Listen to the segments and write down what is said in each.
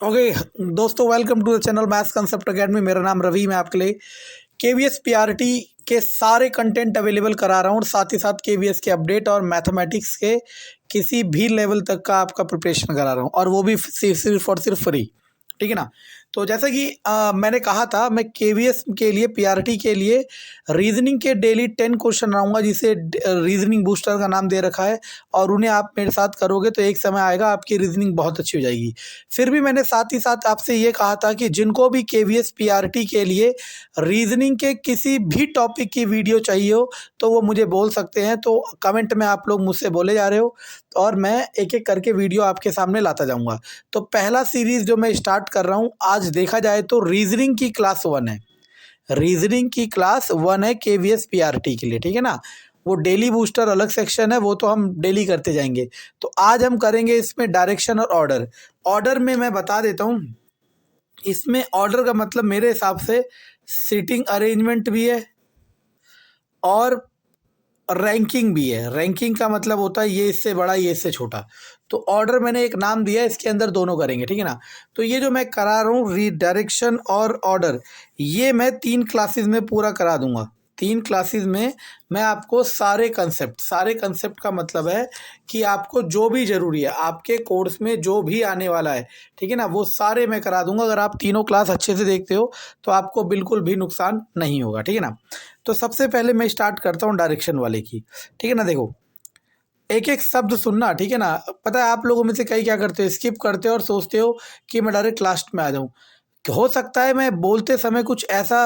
Okay दोस्तों, welcome to the channel maths concept academy. मेरा नाम रवि। मैं आपके लिए केवीएस पीआरटी के सारे कंटेंट अवेलेबल करा रहा हूँ और साथ ही साथ केवीएस के अपडेट और मैथमेटिक्स के किसी भी लेवल तक का आपका प्रिपरेशन करा रहा हूँ, और वो भी सिर्फ और सिर्फ फ्री। ठीक है ना। तो जैसा कि मैंने कहा था, मैं केवीएस के लिए पीआरटी के लिए रीजनिंग के डेली 10 क्वेश्चन लाऊंगा, जिसे रीजनिंग बूस्टर का नाम दे रखा है। और उन्हें आप मेरे साथ करोगे तो एक समय आएगा आपकी रीजनिंग बहुत अच्छी हो जाएगी। फिर भी मैंने साथ ही साथ आपसे ये कहा था कि जिनको भी केवीएस पीआरटी के लिए रीजनिंग के किसी भी टॉपिक की वीडियो चाहिए हो तो वो मुझे बोल सकते हैं। तो कमेंट में आप लोग मुझसे बोले जा रहे हो और मैं एक एक करके वीडियो आपके सामने लाता जाऊंगा। तो पहला सीरीज जो मैं स्टार्ट कर रहा हूँ, आज देखा जाए तो रीजनिंग की क्लास 1 है। रीजनिंग की क्लास 1 है केवीएस पीआरटी के लिए। ठीक है ना। वो डेली बूस्टर अलग सेक्शन है, वो तो हम डेली करते जाएंगे। तो आज हम करेंगे इसमें डायरेक्शन और ऑर्डर। ऑर्डर में मैं बता देता हूँ, इसमें ऑर्डर का मतलब मेरे हिसाब से सीटिंग अरेंजमेंट भी है और रैंकिंग भी है। रैंकिंग का मतलब होता है ये इससे बड़ा, ये इससे छोटा। तो ऑर्डर मैंने एक नाम दिया है, इसके अंदर दोनों करेंगे। ठीक है ना। तो ये जो मैं करा रहा हूँ रीडायरेक्शन और ऑर्डर, ये मैं 3 क्लासेस में पूरा करा दूंगा। 3 क्लासेस में मैं आपको सारे कंसेप्ट का मतलब है कि आपको जो भी ज़रूरी है आपके कोर्स में, जो भी आने वाला है, ठीक है ना, वो सारे मैं करा दूंगा। अगर आप तीनों क्लास अच्छे से देखते हो तो आपको बिल्कुल भी नुकसान नहीं होगा। ठीक है ना। तो सबसे पहले मैं स्टार्ट करता हूँ डायरेक्शन वाले की। ठीक है ना। देखो, एक एक शब्द सुनना। ठीक है ना। पता है आप लोगों में से कई क्या करते हो, स्किप करते हो और सोचते हो कि मैं डायरेक्ट लास्ट में आ जाऊँ। हो सकता है मैं बोलते समय कुछ ऐसा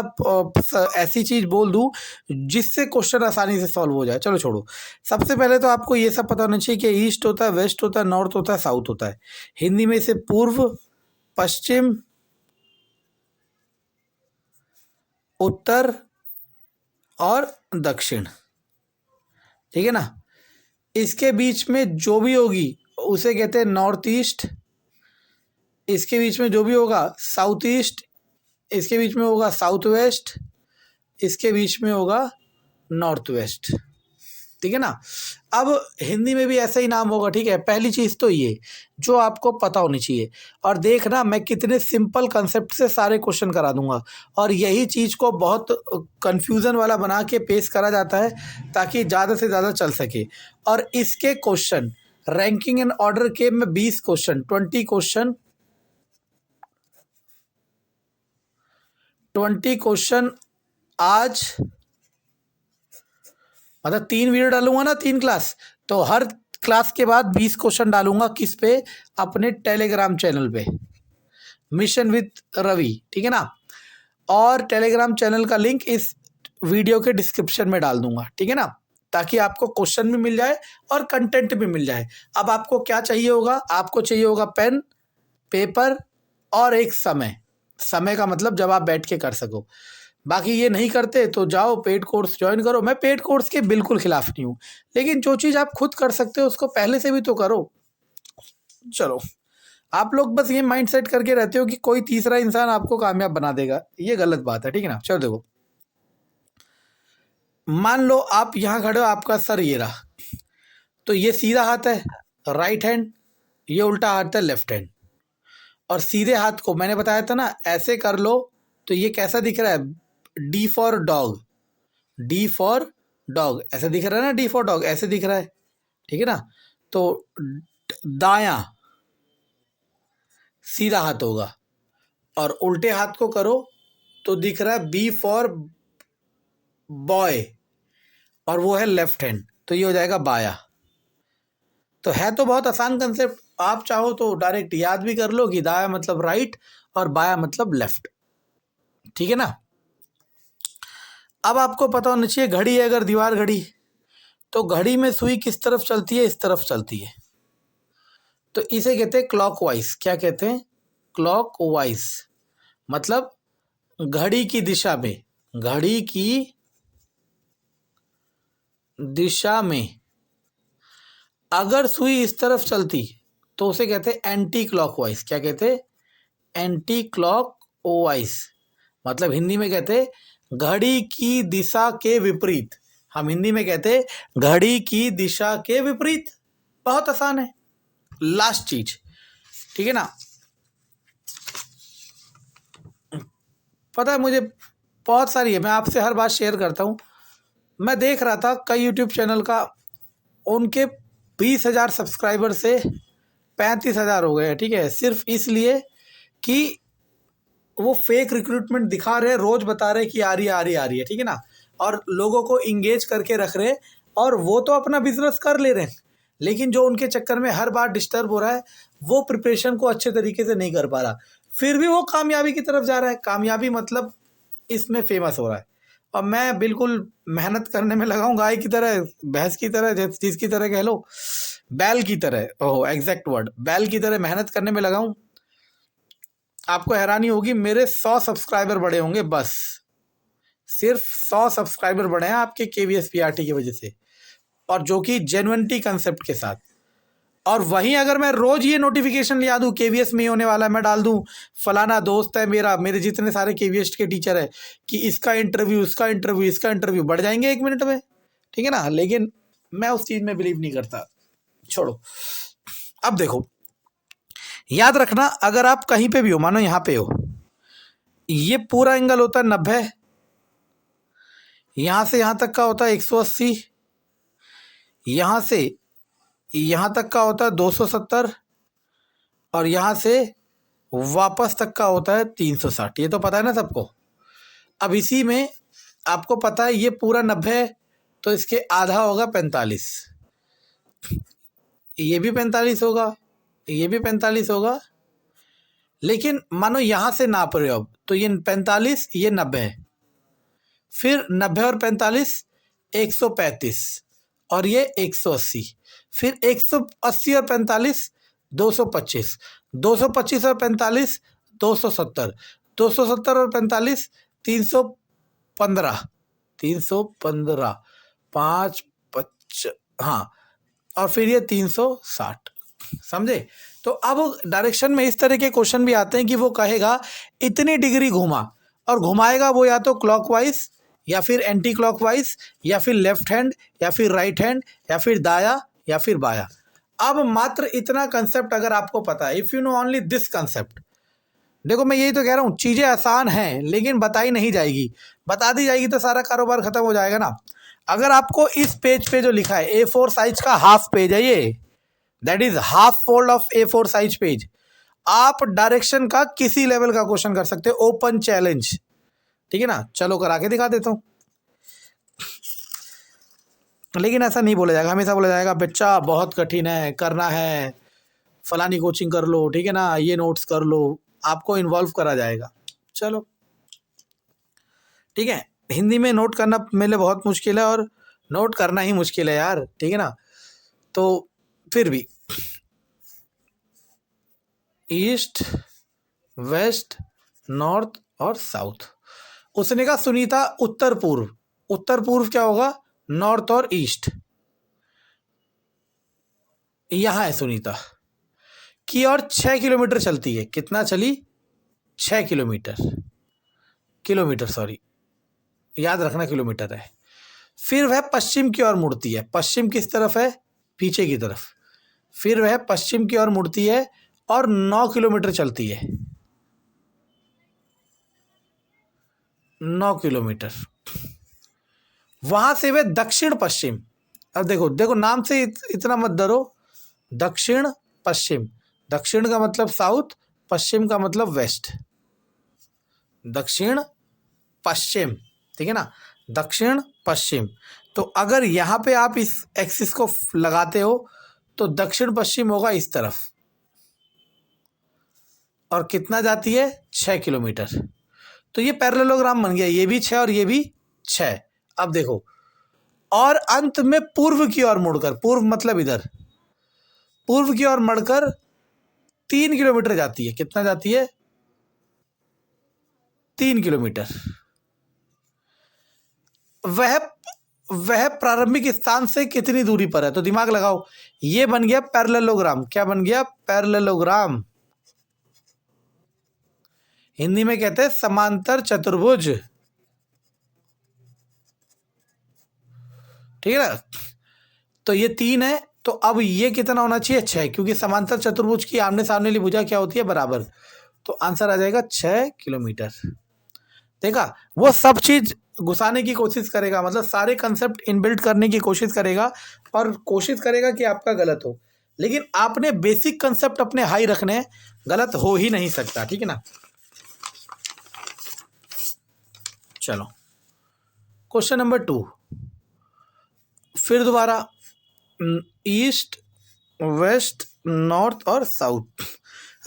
ऐसी चीज़ बोल दूँ जिससे क्वेश्चन आसानी से सॉल्व हो जाए। चलो छोड़ो। सबसे पहले तो आपको ये सब पता होना चाहिए कि ईस्ट होता है, वेस्ट होता है, नॉर्थ होता है, साउथ होता है। हिंदी में इसे पूर्व, पश्चिम, उत्तर और दक्षिण। ठीक है ना। इसके बीच में जो भी होगी उसे कहते हैं नॉर्थ ईस्ट। इसके बीच में जो भी होगा साउथ ईस्ट। इसके बीच में होगा साउथ वेस्ट। इसके बीच में होगा नॉर्थ वेस्ट। ठीक है ना। अब हिंदी में भी ऐसा ही नाम होगा। ठीक है। पहली चीज़ तो ये जो आपको पता होनी चाहिए। और देखना मैं कितने सिंपल कंसेप्ट से सारे क्वेश्चन करा दूंगा, और यही चीज़ को बहुत कंफ्यूजन वाला बना के पेश करा जाता है ताकि ज़्यादा से ज़्यादा चल सके। और इसके क्वेश्चन रैंकिंग एंड ऑर्डर के मैं 20 क्वेश्चन 20 क्वेश्चन आज, मतलब 3 वीडियो डालूंगा ना, 3 क्लास, तो हर क्लास के बाद 20 क्वेश्चन डालूंगा। किस पे? अपने टेलीग्राम चैनल पे, मिशन विद रवि। ठीक है ना। और टेलीग्राम चैनल का लिंक इस वीडियो के डिस्क्रिप्शन में डाल दूंगा। ठीक है ना। ताकि आपको क्वेश्चन भी मिल जाए और कंटेंट भी मिल जाए। अब आपको क्या चाहिए होगा? आपको चाहिए होगा पेन, पेपर और एक समय। समय का मतलब जब आप बैठ के कर सको। बाकी ये नहीं करते तो जाओ पेड कोर्स ज्वाइन करो। मैं पेड कोर्स के बिल्कुल खिलाफ नहीं हूँ, लेकिन जो चीज़ आप खुद कर सकते हो उसको पहले से भी तो करो। चलो, आप लोग बस ये माइंड सेट करके रहते हो कि कोई तीसरा इंसान आपको कामयाब बना देगा, ये गलत बात है। ठीक है ना। चलो देखो, मान लो आप यहाँ खड़े हो, आपका सर ये रहा, तो ये सीधा हाथ है राइट हैंड, ये उल्टा हाथ है लेफ्ट हैंड। और सीधे हाथ को मैंने बताया था ना ऐसे कर लो तो ये कैसा दिख रहा है? D for dog. D for dog ऐसे दिख रहा है ना, डी फॉर डॉग ऐसे दिख रहा है। ठीक है ना। तो दायां सीधा हाथ होगा, और उल्टे हाथ को करो तो दिख रहा है बी फॉर बॉय, और वो है लेफ्ट हैंड, तो ये हो जाएगा बाया। तो है तो बहुत आसान कंसेप्ट। आप चाहो तो डायरेक्ट याद भी कर लो कि दाया मतलब राइट और बाया मतलब लेफ्ट। ठीक है ना। अब आपको पता होना चाहिए घड़ी है, अगर दीवार घड़ी, तो घड़ी में सुई किस तरफ चलती है? इस तरफ चलती है। तो इसे कहते हैं क्लॉकवाइज। क्या कहते हैं? क्लॉकवाइज। मतलब घड़ी की दिशा में, घड़ी की दिशा में अगर सुई इस तरफ चलती तो उसे कहते हैं एंटी क्लॉकवाइज। क्या कहते हैं? Anti clockwise. मतलब हिंदी में कहते हैं घड़ी की दिशा के विपरीत। हम हिंदी में कहते हैं घड़ी की दिशा के विपरीत। बहुत आसान है। लास्ट चीज, ठीक है ना, पता है मुझे बहुत सारी है, मैं आपसे हर बात शेयर करता हूँ। मैं देख रहा था कई यूट्यूब चैनल का, उनके 20,000 सब्सक्राइबर से 35,000 हो गए हैं, ठीक है, सिर्फ इसलिए कि वो फेक रिक्रूटमेंट दिखा रहे हैं, रोज बता रहे हैं कि आ रही है आ रही है आ रही है, ठीक है ना, और लोगों को इंगेज करके रख रहे हैं, और वो तो अपना बिजनेस कर ले रहे हैं, लेकिन जो उनके चक्कर में हर बार डिस्टर्ब हो रहा है, वो प्रिपरेशन को अच्छे तरीके से नहीं कर पा रहा, फिर भी वो कामयाबी की तरफ जा रहा है। कामयाबी मतलब इसमें फेमस हो रहा है, और मैं बिल्कुल मेहनत करने में लगा हूँ, गाय की तरह, भैंस की तरह, जिसकी तरह कह लो, बैल की तरह, ओह एग्जैक्ट वर्ड, बैल की तरह मेहनत करने में लगा हूँ। आपको हैरानी होगी, मेरे 100 सब्सक्राइबर बढ़े होंगे, बस सिर्फ 100 सब्सक्राइबर बढ़े हैं आपके KVS PRT की वजह से, और जो कि जेन्युइनिटी कंसेप्ट के साथ। और वहीं अगर मैं रोज ये नोटिफिकेशन लिया दूं KVS में होने वाला है, मैं डाल दूं फलाना दोस्त है मेरा, मेरे जितने सारे KVS के टीचर है, कि इसका इंटरव्यू, इसका इंटरव्यू, इसका इंटरव्यू, बढ़ जाएंगे 1 मिनट में, ठीक है ना। लेकिन मैं उस चीज में बिलीव नहीं करता, छोड़ो। अब देखो, याद रखना, अगर आप कहीं पे भी हो, मानो यहाँ पे हो, ये पूरा एंगल होता है 90, यहां से यहां तक का होता है 180, यहां से यहां तक का होता है 270, और यहां से वापस तक का होता है 360। ये तो पता है ना सबको। अब इसी में आपको पता है ये पूरा 90 है, तो इसके आधा होगा 45, ये भी 45 होगा, ये भी 45 होगा, लेकिन मानो यहां से नाप रहे हो अब, तो ये 45, ये 90 है, फिर 90 और 45 135, और ये 180, फिर 180 और 45 225, 225 और 45 270, 270 और 45 315, 315, 5 5, हाँ, और फिर ये 360, समझे। तो अब डायरेक्शन में इस तरह के क्वेश्चन भी आते हैं कि वो कहेगा इतनी डिग्री घुमा, और घुमाएगा वो या तो क्लॉकवाइज, या फिर एंटी क्लॉकवाइज, या फिर लेफ्ट हैंड, या फिर राइट हैंड, या फिर दाया, या फिर बाया। अब मात्र इतना कंसेप्ट अगर आपको पता है, if you know only this concept, देखो मैं यही तो कह रहा हूँ, चीजें आसान हैं लेकिन बताई नहीं जाएगी, बता दी जाएगी तो सारा कारोबार खत्म हो जाएगा ना। अगर आपको इस पेज पे जो लिखा है A4 साइज का हाफ पेज है ये, that is half fold of A4 size page, आप डायरेक्शन का किसी लेवल का क्वेश्चन कर सकते हो, ओपन चैलेंज, ठीक है ना। चलो करा के दिखा देता हूँ। लेकिन ऐसा नहीं बोला जाएगा, हमेशा बोला जाएगा बच्चा बहुत कठिन है, करना है, फलानी कोचिंग कर लो, ठीक है ना, ये नोट्स कर लो, आपको इन्वॉल्व करा जाएगा। चलो ठीक है, हिंदी में नोट करना मेरे लिए बहुत मुश्किल है, और नोट करना ही मुश्किल है यार, ठीक है ना। तो फिर भी ईस्ट, वेस्ट, नॉर्थ और साउथ। उसने कहा सुनीता उत्तर पूर्व, उत्तर पूर्व क्या होगा, नॉर्थ और ईस्ट। यहां है सुनीता की, और 6 किलोमीटर चलती है, कितना चली, 6 किलोमीटर, किलोमीटर सॉरी, याद रखना किलोमीटर है। फिर वह पश्चिम की ओर मुड़ती है, पश्चिम किस तरफ है, पीछे की तरफ, फिर वह पश्चिम की ओर मुड़ती है और 9 किलोमीटर चलती है, 9 किलोमीटर। वहां से वह दक्षिण पश्चिम, अब देखो देखो नाम से इतना मत डरो, दक्षिण पश्चिम, दक्षिण का मतलब साउथ, पश्चिम का मतलब वेस्ट, दक्षिण पश्चिम, ठीक है ना, दक्षिण पश्चिम। तो अगर यहां पे आप इस एक्सिस को लगाते हो तो दक्षिण पश्चिम होगा इस तरफ, और कितना जाती है, 6 किलोमीटर। तो ये पैरेललोग्राम बन गया, ये भी 6 और ये भी 6। अब देखो, और अंत में पूर्व की ओर मुड़कर, पूर्व मतलब इधर, पूर्व की ओर मुड़कर 3 किलोमीटर जाती है, कितना जाती है, 3 किलोमीटर। वह प्रारंभिक स्थान से कितनी दूरी पर है, तो दिमाग लगाओ, ये बन गया पैरेललोग्राम। क्या बन गया, पैरेललोग्राम। हिंदी में कहते हैं समांतर चतुर्भुज, ठीक है ना। तो ये 3 है, तो अब ये कितना होना चाहिए, 6, क्योंकि समांतर चतुर्भुज की आमने सामने वाली भुजा क्या होती है, बराबर। तो आंसर आ जाएगा 6 किलोमीटर। देखा, वो सब चीज घुसाने की कोशिश करेगा, मतलब सारे कंसेप्ट इनबिल्ट करने की कोशिश करेगा और कोशिश करेगा कि आपका गलत हो। लेकिन आपने बेसिक कंसेप्ट अपने हाई रखने हैं, गलत हो ही नहीं सकता, ठीक है ना। चलो क्वेश्चन नंबर 2, फिर दोबारा ईस्ट, वेस्ट, नॉर्थ और साउथ।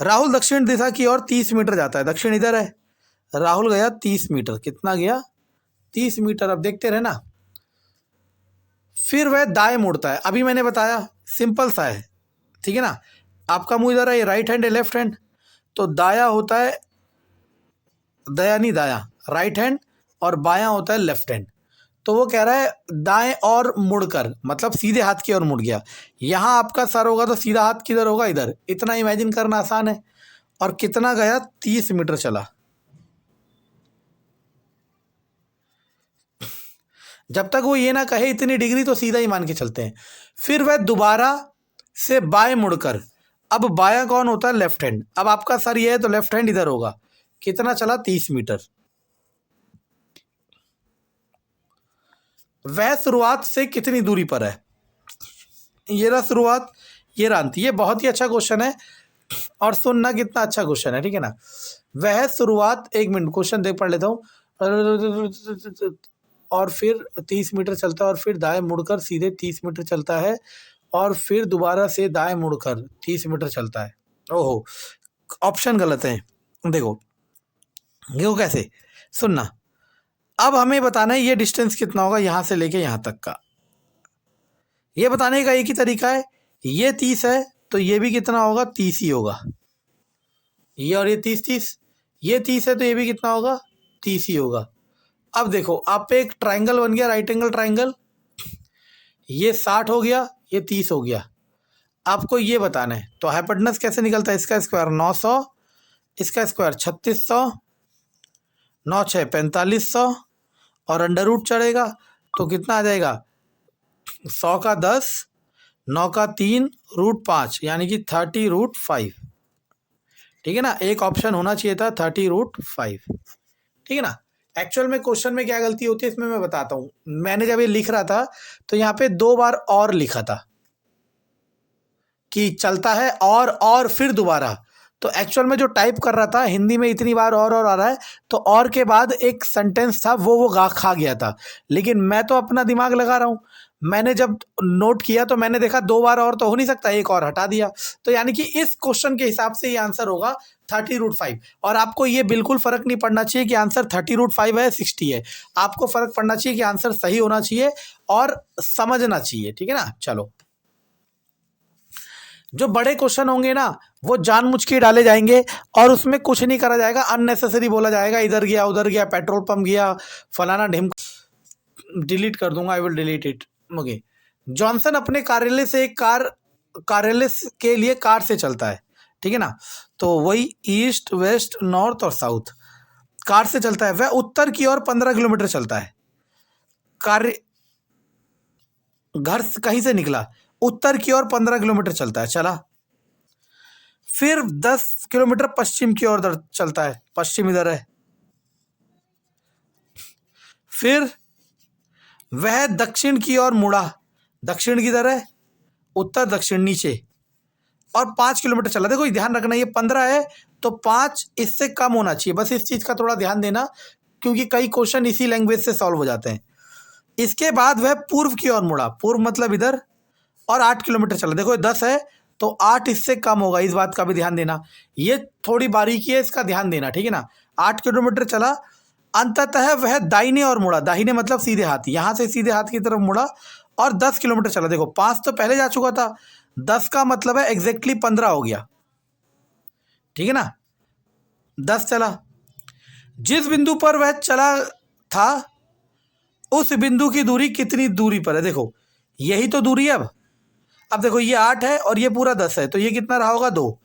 राहुल दक्षिण दिशा की ओर 30 मीटर जाता है, दक्षिण इधर है, राहुल गया 30 मीटर, कितना गया 30 मीटर। अब देखते रहे ना। फिर वह दाएं मुड़ता है, अभी मैंने बताया सिंपल सा है, ठीक है ना। आपका मुंह इधर है, ये राइट हैंड है लेफ्ट हैंड, तो दाया होता है, दया नहीं दाया राइट हैंड, और बायां होता है लेफ्ट हैंड। तो वो कह रहा है दाएं और मुड़कर, मतलब सीधे हाथ की ओर मुड़ गया। यहाँ आपका सर होगा तो सीधा हाथ किधर होगा, इधर। इतना इमेजिन करना आसान है। और कितना गया 30 मीटर चला। जब तक वो ये ना कहे इतनी डिग्री, तो सीधा ही मान के चलते हैं। फिर वह दोबारा से बाएं मुड़कर, अब बायां कौन होता है, लेफ्ट हैंड। अब आपका सर ये है तो लेफ्ट हैंड इधर होगा। कितना चला 30 मीटर। वह शुरुआत से कितनी दूरी पर है, ये रहा शुरुआत, ये रहा अंत। ये बहुत ही अच्छा क्वेश्चन है, और सुनना कितना अच्छा क्वेश्चन है, ठीक है ना। वह शुरुआत, एक मिनट क्वेश्चन देख पढ़ लेता हूँ। और फिर 30 मीटर चलता है, और फिर दाएं मुड़कर सीधे 30 मीटर चलता है, और फिर दोबारा से दाएं मुड़कर 30 मीटर चलता है। ओहो, ऑप्शन गलत है। देखो कैसे, सुनना। अब हमें बताना है ये डिस्टेंस कितना होगा यहाँ से लेके यहाँ तक का। ये बताने का एक ही तरीका है, ये 30 है तो ये भी कितना होगा, 30 ही होगा। ये और ये 30 ये 30 है तो ये भी कितना होगा, 30 ही होगा। अब देखो आप पे एक ट्राइंगल बन गया, राइट एंगल ट्राइंगल। ये 60 हो गया, ये 30 हो गया। आपको ये बताना है तो हाइपोटेनस कैसे निकलता है, इसका स्क्वायर 900, इसका स्क्वायर 3600, 9 6 4500, और अंडर रूट चढ़ेगा तो कितना आ जाएगा, 100 का 10, 9 का 3, √5, यानी कि 30√5। ठीक है ना, एक ऑप्शन होना चाहिए था 30√5, ठीक है ना। एक्चुअल में क्वेश्चन में क्या गलती होती है इसमें मैं बताता हूँ। मैंने जब ये लिख रहा था तो यहाँ पे 2 बार और लिखा था कि चलता है, और फिर दोबारा। तो एक्चुअल में जो टाइप कर रहा था हिंदी में इतनी बार और आ रहा है, तो और के बाद एक सेंटेंस था वो खा गया था। लेकिन मैं तो अपना दिमाग लगा रहा हूँ, मैंने जब नोट किया तो मैंने देखा 2 बार और तो हो नहीं सकता, एक और हटा दिया। तो यानी कि इस क्वेश्चन के हिसाब से ये आंसर होगा 30√5। और आपको ये बिल्कुल फर्क नहीं पड़ना चाहिए कि आंसर 30√5 है 60 है। आपको फर्क पड़ना चाहिए कि आंसर सही होना चाहिए और समझना चाहिए, ठीक है ना। चलो, जो बड़े क्वेश्चन होंगे ना वो जानबूझ के डाले जाएंगे और उसमें कुछ नहीं करा जाएगा, अननेसेसरी बोला जाएगा, इधर गया उधर गया, पेट्रोल पंप गया, फलाना ढिम। डिलीट कर दूंगा, I will delete it. Okay, Johnson अपने कार्यालय के लिए कार से चलता है, ठीक है ना। तो वही ईस्ट, वेस्ट, नॉर्थ और साउथ कार से चलता है। वह उत्तर की ओर 15 किलोमीटर चलता है। कार्य घर कहीं से निकला, उत्तर की ओर 15 किलोमीटर चलता है, चला। फिर 10 किलोमीटर पश्चिम की ओर चलता है, पश्चिम इधर है। फिर वह दक्षिण की ओर मुड़ा, दक्षिण किधर है, उत्तर दक्षिण नीचे, और 5 किलोमीटर चला। देखो ध्यान रखना ये 15 है तो 5 इससे कम होना चाहिए, बस इस चीज का थोड़ा ध्यान देना, क्योंकि कई क्वेश्चन इसी लैंग्वेज से सॉल्व हो जाते हैं। इसके बाद वह पूर्व की ओर मुड़ा, पूर्व मतलब इधर, और 8 किलोमीटर चला। देखो 10 है तो 8 इससे कम होगा, इस बात का भी ध्यान देना। ये थोड़ी बारीकी है, इसका ध्यान देना, ठीक है ना। 8 किलोमीटर चला, अंततः वह दाहिने ओर मुड़ा, दाहिने मतलब सीधे हाथ, यहां से सीधे हाथ की तरफ मुड़ा, और 10 किलोमीटर चला। देखो 5 तो पहले जा चुका था, 10 का मतलब है एग्जैक्टली 15 हो गया, ठीक है ना। 10 चला, जिस बिंदु पर वह चला था उस बिंदु की दूरी कितनी दूरी पर है, देखो यही तो दूरी है। अब देखो ये 8 है और ये पूरा 10 है, तो ये कितना रहा होगा, 2।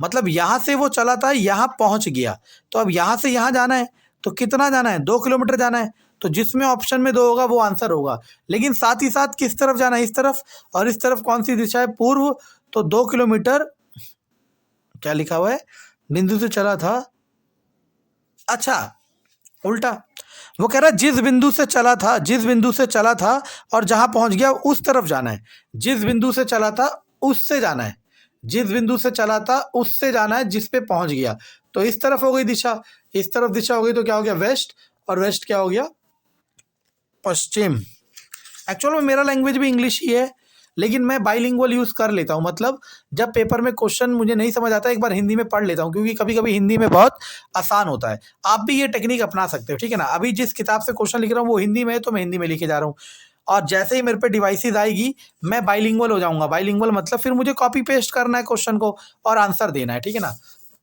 मतलब यहां से वो चला था, यहां पहुंच गया, तो अब यहां से यहां जाना है, तो कितना जाना है, 2 किलोमीटर जाना है। तो जिसमें ऑप्शन में 2 होगा वो आंसर होगा। लेकिन साथ ही साथ किस तरफ जाना है, इस तरफ, और इस तरफ कौन सी दिशा है, पूर्व। तो 2 किलोमीटर क्या लिखा हुआ है, बिंदु से चला था। अच्छा, उल्टा। वो कह रहा है जिस बिंदु से चला था, जिस बिंदु से चला था और जहां पहुंच गया उस तरफ जाना है। जिस बिंदु से चला था उससे जाना है, जिस बिंदु से चला था उससे जाना है जिस पे पहुंच गया। तो इस तरफ हो गई दिशा, इस तरफ दिशा हो गई तो क्या हो गया वेस्ट, और वेस्ट क्या हो गया पश्चिम। एक्चुअल में मेरा लैंग्वेज भी इंग्लिश ही है, लेकिन मैं बाइलिंगुअल यूज़ कर लेता हूँ। मतलब जब पेपर में क्वेश्चन मुझे नहीं समझ आता एक बार हिंदी में पढ़ लेता हूँ, क्योंकि कभी कभी हिंदी में बहुत आसान होता है। आप भी ये टेक्निक अपना सकते हो, ठीक है ना। अभी जिस किताब से क्वेश्चन लिख रहा हूँ वो हिंदी में है तो मैं हिंदी में लिखे जा रहा हूँ, और जैसे ही मेरे पे डिवाइसेस आएगी मैं बाइलिंगुअल हो जाऊंगा। बाइलिंगुअल मतलब फिर मुझे कॉपी पेस्ट करना है क्वेश्चन को और आंसर देना है, ठीक है ना।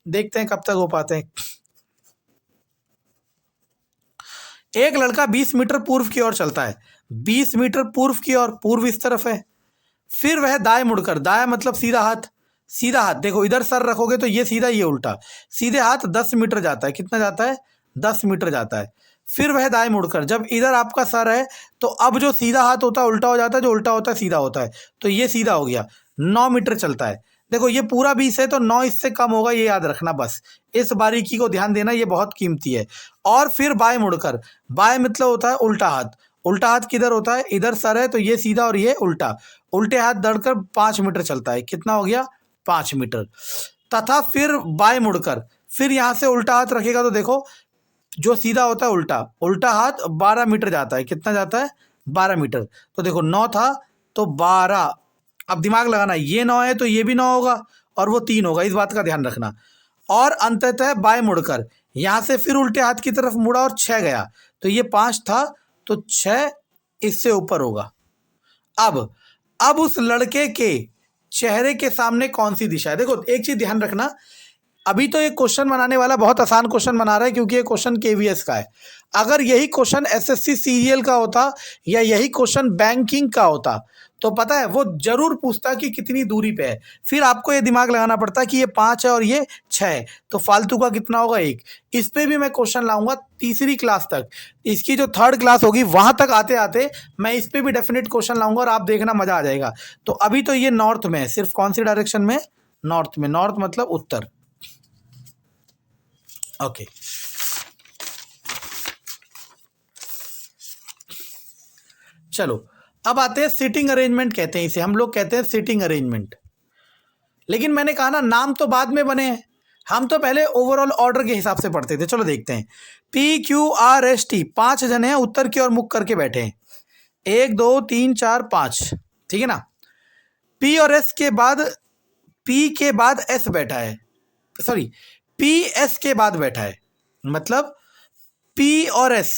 देखते हैं कब तक हो पाते हैं। एक लड़का 20 मीटर पूर्व की ओर चलता है, 20 मीटर पूर्व की ओर, पूर्व इस तरफ है। फिर वह दाएं मुड़कर, दाएं मतलब सीधा हाथ, सीधा हाथ देखो इधर सर रखोगे तो ये सीधा ये उल्टा, सीधे हाथ 10 मीटर जाता है। कितना जाता है 10 मीटर जाता है। फिर वह दाएं मुड़कर, जब इधर आपका सर है तो अब जो सीधा हाथ होता है उल्टा हो जाता है, जो उल्टा होता है सीधा होता है, तो ये सीधा हो गया। 9 मीटर चलता है। देखो ये पूरा 20 है तो 9 इससे कम होगा, ये याद रखना बस, इस बारीकी को ध्यान देना, ये बहुत कीमती है। और फिर बाएं मुड़कर, बाएं मतलब होता है उल्टा हाथ। उल्टा हाथ किधर होता है, इधर सर है तो ये सीधा और ये उल्टा। उल्टे हाथ दौड़कर 5 मीटर चलता है। कितना हो गया 5 मीटर। तथा फिर बाएं मुड़कर, फिर यहां से उल्टा हाथ रखेगा तो देखो जो सीधा होता है उल्टा, उल्टा हाथ 12 मीटर जाता है। कितना जाता है 12 मीटर। तो देखो 9 था तो 12, अब दिमाग लगाना, ये 9 है तो ये भी 9 होगा और वो 3 होगा, इस बात का ध्यान रखना। और अंततः बाएं मुड़कर यहां से फिर उल्टे हाथ की तरफ मुड़ा और 6 गया, तो ये 5 था तो 6 इससे ऊपर होगा। अब उस लड़के के चेहरे के सामने कौन सी दिशा है। देखो एक चीज ध्यान रखना, अभी तो ये क्वेश्चन बनाने वाला बहुत आसान क्वेश्चन बना रहा है क्योंकि ये क्वेश्चन केवीएस का है। अगर यही क्वेश्चन एसएससी सीरियल का होता या यही क्वेश्चन बैंकिंग का होता तो पता है वो जरूर पूछता कि कितनी दूरी पे है। फिर आपको ये दिमाग लगाना पड़ता कि ये 5 है और ये 6 है, तो फालतू का कितना होगा 1। इस पे भी मैं क्वेश्चन लाऊंगा तीसरी क्लास तक, इसकी जो थर्ड क्लास होगी वहां तक आते आते मैं इस पे भी डेफिनेट क्वेश्चन लाऊंगा और आप देखना मजा आ जाएगा। तो अभी तो ये नॉर्थ में है, सिर्फ कौन सी डायरेक्शन में, नॉर्थ में। नॉर्थ मतलब उत्तर। ओके चलो अब आते हैं सिटिंग अरेंजमेंट, कहते हैं इसे, हम लोग कहते हैं सिटिंग अरेंजमेंट। लेकिन मैंने कहा ना नाम तो बाद में बने हैं, हम तो पहले ओवरऑल ऑर्डर के हिसाब से पढ़ते थे। चलो देखते हैं। PQRST 5 जने हैं, उत्तर की ओर मुख करके बैठे हैं, 1 2 3 4 5, ठीक है ना। P और S के बाद, P के बाद S बैठा है, सॉरी PS के बाद बैठा है, मतलब P और S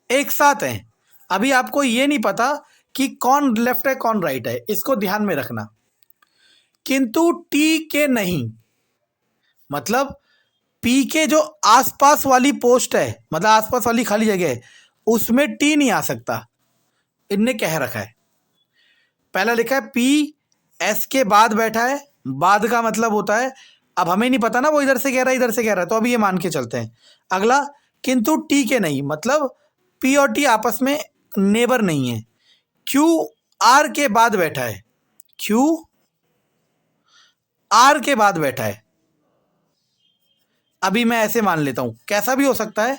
एक साथ हैं। अभी आपको ये नहीं पता कि कौन लेफ्ट है कौन राइट है, इसको ध्यान में रखना। किंतु टी के नहीं, मतलब पी के जो आसपास वाली पोस्ट है, मतलब आसपास वाली खाली जगह है, उसमें टी नहीं आ सकता, इनने कह रखा है। पहला लिखा है पी, एस के बाद बैठा है, बाद का मतलब होता है, अब हमें नहीं पता ना वो इधर से कह रहा है इधर से कह रहा है, तो अभी ये मान के चलते हैं। अगला किंतु टी के नहीं, मतलब पी और टी आपस में नेबर नहीं है। क्यू आर के बाद बैठा है, क्यू आर के बाद बैठा है। अभी मैं ऐसे मान लेता हूं, कैसा भी हो सकता है,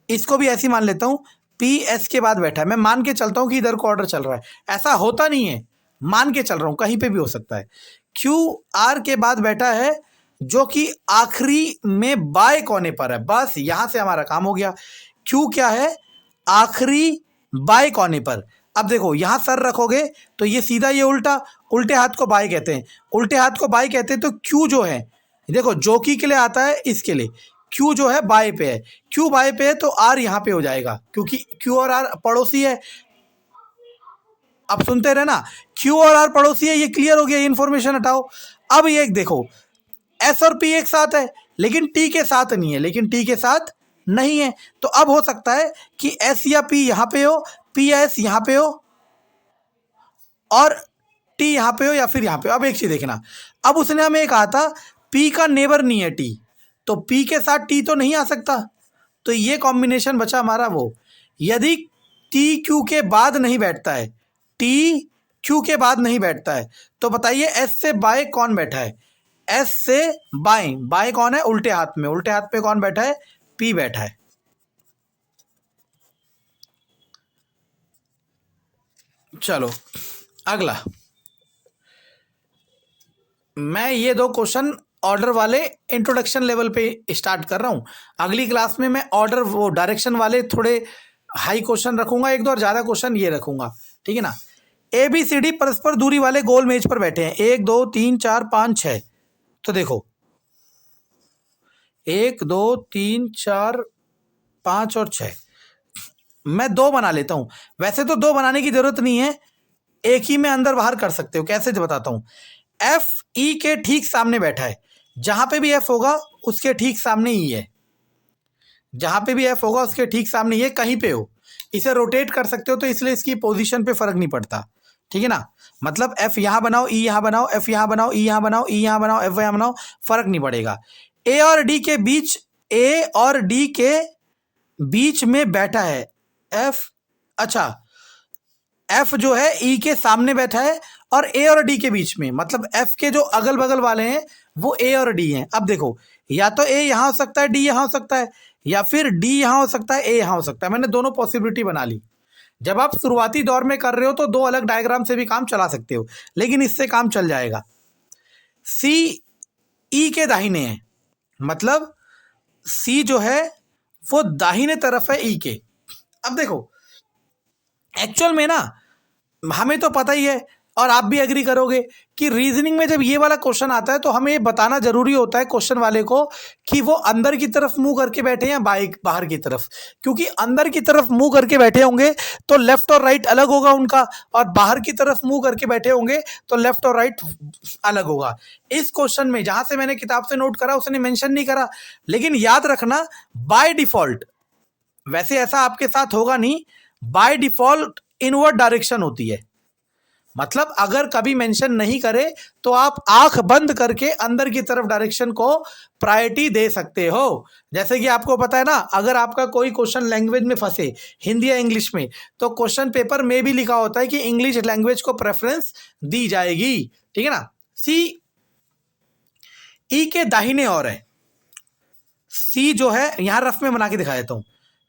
इसको भी ऐसी मान लेता हूं, पी एस के बाद बैठा है। मैं मान के चलता हूं कि इधर को ऑर्डर चल रहा है, ऐसा होता नहीं है, मान के चल रहा हूं, कहीं पे भी हो सकता है। क्यू आर के बाद बैठा है जो कि आखिरी में बाएं कोने पर है, बस यहां से हमारा काम हो गया। क्यू क्या है, आखिरी बाएं कोने पर। अब देखो यहां सर रखोगे तो ये सीधा ये उल्टा, उल्टे हाथ को बाएं कहते हैं, उल्टे हाथ को बाएं कहते हैं। तो क्यू जो है देखो जोकी के लिए आता है, इसके लिए क्यू जो है बाएं पे है, क्यू बाएं पे है तो आर यहाँ पे हो जाएगा, क्योंकि क्यू और आर पड़ोसी है। अब सुनते रहे ना, क्यू और आर पड़ोसी है, ये क्लियर हो गया, ये इंफॉर्मेशन हटाओ। अब ये देखो एस और पी एक साथ है लेकिन टी के साथ नहीं है, लेकिन टी के साथ नहीं है, तो अब हो सकता है कि एस या पी यहाँ पे हो, पी या एस यहाँ पे हो और टी यहाँ पे हो या फिर यहाँ पे हो। अब एक चीज देखना, अब उसने हमें कहा था पी का नेबर नहीं है टी, तो पी के साथ टी तो नहीं आ सकता, तो ये कॉम्बिनेशन बचा हमारा वो। यदि टी क्यू के बाद नहीं बैठता है, टी क्यू के बाद नहीं बैठता है, तो बताइए एस से बाएं कौन बैठा है। एस से बाएं, बाएं कौन है, उल्टे हाथ में, उल्टे हाथ पे कौन बैठा है, पी बैठा है। चलो अगला, मैं ये दो क्वेश्चन ऑर्डर वाले इंट्रोडक्शन लेवल पे स्टार्ट कर रहा हूँ। अगली क्लास में मैं ऑर्डर वो डायरेक्शन वाले थोड़े हाई क्वेश्चन रखूंगा, एक दो, और ज़्यादा क्वेश्चन ये रखूंगा, ठीक है ना। ABCD परस्पर दूरी वाले गोल मेज पर बैठे हैं, 1 2 3 4 5 6। तो देखो 1 2 3 4 5 और 6, मैं दो बना लेता हूं। वैसे तो दो बनाने की जरूरत नहीं है, एक ही में अंदर बाहर कर सकते हो। कैसे बताता हूं। F E के ठीक सामने बैठा है, जहां पे भी F होगा उसके ठीक सामने E है, जहां पे भी F होगा उसके ठीक सामने ये कहीं पे हो। इसे रोटेट कर सकते हो, तो इसलिए इसकी पोजीशन पे फर्क नहीं पड़ता, ठीक है ना। मतलब F यहां बनाओ, E यहां बनाओ, F यहां बनाओ, E यहां बनाओ, E यहां बनाओ, F यहां बनाओ, फर्क नहीं पड़ेगा। A और D के बीच, A और D के बीच में बैठा है F। अच्छा, F जो है E के सामने बैठा है और A और D के बीच में, मतलब F के जो अगल बगल वाले हैं वो A और D हैं। अब देखो, या तो A यहां हो सकता है, D यहां हो सकता है, या फिर D यहां हो सकता है, A यहां हो सकता है। मैंने दोनों पॉसिबिलिटी बना ली। जब आप शुरुआती दौर में कर रहे हो तो दो अलग डायग्राम से भी काम चला सकते हो, लेकिन इससे काम चल जाएगा। C E के दाहिने है, मतलब C जो है वो दाहिने तरफ है E के। अब देखो, एक्चुअल में ना हमें तो पता ही है, और आप भी एग्री करोगे कि रीजनिंग में जब ये वाला क्वेश्चन आता है तो हमें ये बताना जरूरी होता है क्वेश्चन वाले को कि वो अंदर की तरफ मुंह करके बैठे हैं या बाहर की तरफ। क्योंकि अंदर की तरफ मुंह करके बैठे होंगे तो लेफ्ट और राइट अलग होगा उनका, और बाहर की तरफ मुंह करके बैठे होंगे तो लेफ्ट और राइट अलग होगा। इस क्वेश्चन में जहां से मैंने किताब से नोट करा उसने मेंशन नहीं करा, लेकिन याद रखना बाय डिफॉल्ट, वैसे ऐसा आपके साथ होगा नहीं, बाय डिफॉल्ट इनवर्ड डायरेक्शन होती है। मतलब अगर कभी मेंशन नहीं करे तो आप आंख बंद करके अंदर की तरफ डायरेक्शन को प्रायोरिटी दे सकते हो। जैसे कि आपको पता है ना, अगर आपका कोई क्वेश्चन लैंग्वेज में फंसे, हिंदी या इंग्लिश में, तो क्वेश्चन पेपर में भी लिखा होता है कि इंग्लिश लैंग्वेज को प्रेफरेंस दी जाएगी, ठीक है ना। सी ई के दाहिने और है, सी जो है यहां रफ में बना के दिखा देता हूं,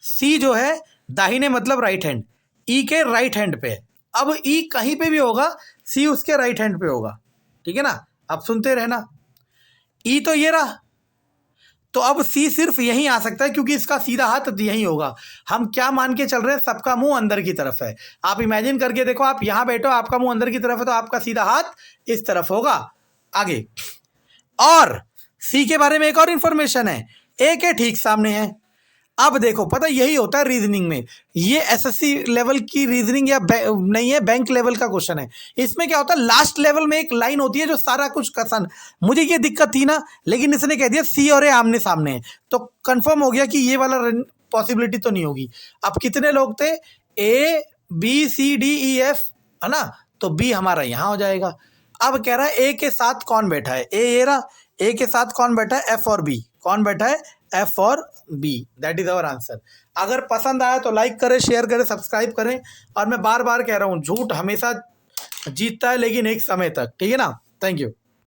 सी जो है दाहिने मतलब राइट हैंड, ई के राइट हैंड पे है। अब ई कहीं पे भी होगा, सी उसके राइट हैंड पे होगा, ठीक है ना। अब सुनते रहना, ई तो ये रहा, तो अब सी सिर्फ यहीं आ सकता है क्योंकि इसका सीधा हाथ यहीं होगा। हम क्या मान के चल रहे हैं, सबका मुंह अंदर की तरफ है। आप इमेजिन करके देखो, आप यहां बैठो, आपका मुंह अंदर की तरफ है, तो आपका सीधा हाथ इस तरफ होगा। आगे, और सी के बारे में एक और इंफॉर्मेशन है, ए के ठीक सामने है। अब देखो, पता यही होता है रीजनिंग में, ये एसएससी लेवल की रीजनिंग या नहीं है, बैंक लेवल का क्वेश्चन है। इसमें क्या होता है, लास्ट लेवल में एक लाइन होती है जो सारा कुछ कसन, मुझे ये दिक्कत थी ना, लेकिन इसने कह दिया सी और ए आमने सामने है, तो कंफर्म हो गया कि ये वाला पॉसिबिलिटी तो नहीं होगी। अब कितने लोग थे, A B C D E F, है ना, तो बी हमारा यहां हो जाएगा। अब कह रहा है ए के साथ कौन बैठा है, ए रहा, ए के साथ कौन बैठा है, एफ और बी, कौन बैठा है, एफ और B, that is our answer. अगर पसंद आया तो लाइक करें, शेयर करें, सब्सक्राइब करें। और मैं बार बार कह रहा हूं, झूठ हमेशा जीतता है लेकिन एक समय तक, ठीक है ना। Thank you.